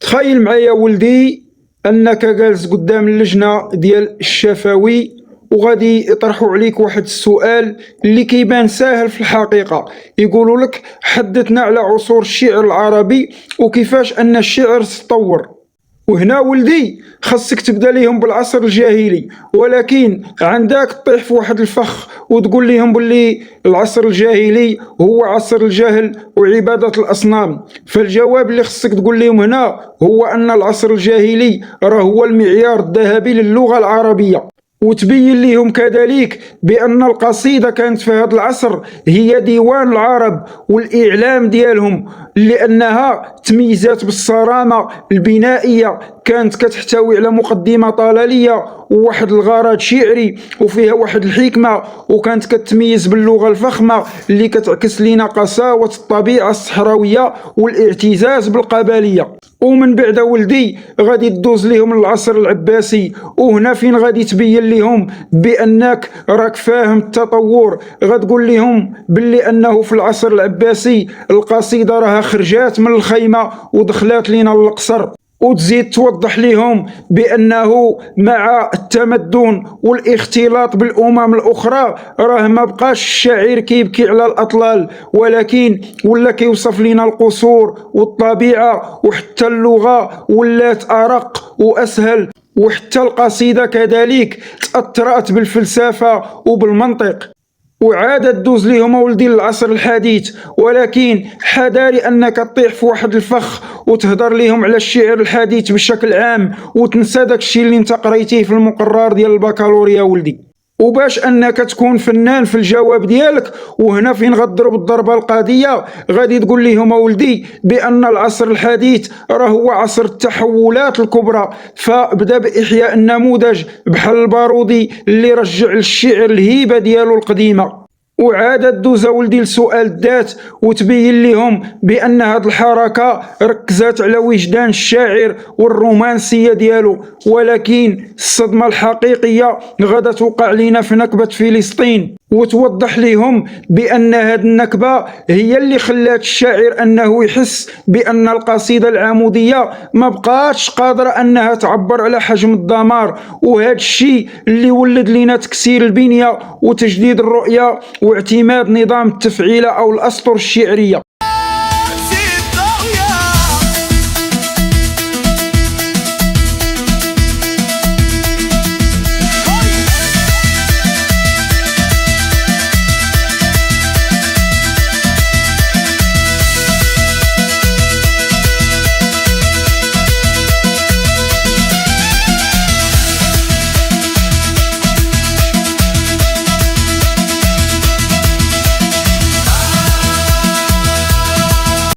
تخيل معايا ولدي انك جالس قدام اللجنه ديال الشفوي وغادي يطرحوا عليك واحد السؤال اللي كيبان ساهل في الحقيقه. يقولوا لك حدثنا على عصور الشعر العربي وكيفاش ان الشعر تطور. وهنا ولدي خاصك تبدا ليهم بالعصر الجاهلي، ولكن عندك تطيح في واحد الفخ وتقول لهم باللي العصر الجاهلي هو عصر الجهل وعبادة الأصنام. فالجواب اللي خاصك تقول لهم هنا هو أن العصر الجاهلي راه هو المعيار الذهبي للغة العربية، وتبين لهم كذلك بأن القصيدة كانت في هذا العصر هي ديوان العرب والإعلام ديالهم، لأنها تميزات بالصرامة البنائية، كانت كتحتوي على مقدمة طلالية وواحد الغرض شعري وفيها واحد الحكمة، وكانت كتميز باللغة الفخمة اللي كتعكس لنا قساوة الطبيعة الصحراوية والاعتزاز بالقبلية. ومن بعد ولدي غادي تدوز لهم العصر العباسي، وهنا فين غادي تبين لهم بأنك راك فاهم التطور. غتقول لهم باللي أنه في العصر العباسي القصيدة راها خرجات من الخيمة ودخلات لنا القصر، وتزيد توضح لهم بأنه مع التمدن والاختلاط بالأمم الأخرى راه ما بقاش الشاعر كيبكي على الأطلال، ولكن ولا كيوصف لنا القصور والطبيعة، وحتى اللغة ولات أرق وأسهل، وحتى القصيدة كذلك تأثرت بالفلسفة وبالمنطق. وعادت دوز ليهم ولدي للعصر الحديث، ولكن حذاري انك تطيح في واحد الفخ وتهضر ليهم على الشعر الحديث بشكل عام وتنسى داك الشيء اللي انت قريتيه في المقرر ديال البكالوريا ولدي. وباش انك تكون فنان في الجواب ديالك، وهنا فين غتضرب الضربه القاضيه، غادي تقول لهم ولدي بان العصر الحديث راه هو عصر التحولات الكبرى، فبدا باحياء النموذج بحال البارودي اللي رجع للشعر الهيبه ديالو القديمه. وعادت دوز ولدي لسؤال الذات وتبين لهم بأن هذه الحركة ركزت على وجدان الشاعر والرومانسية ديالو، ولكن الصدمة الحقيقية غدا توقع لنا في نكبة فلسطين، وتوضح لهم بأن هذه النكبة هي اللي خلات الشاعر أنه يحس بأن القصيدة العمودية ما بقاتش قادرة أنها تعبر على حجم الدمار، وهذا الشيء اللي ولد لنا تكسير البنية وتجديد الرؤية واعتماد نظام التفعيلة أو الأسطر الشعرية.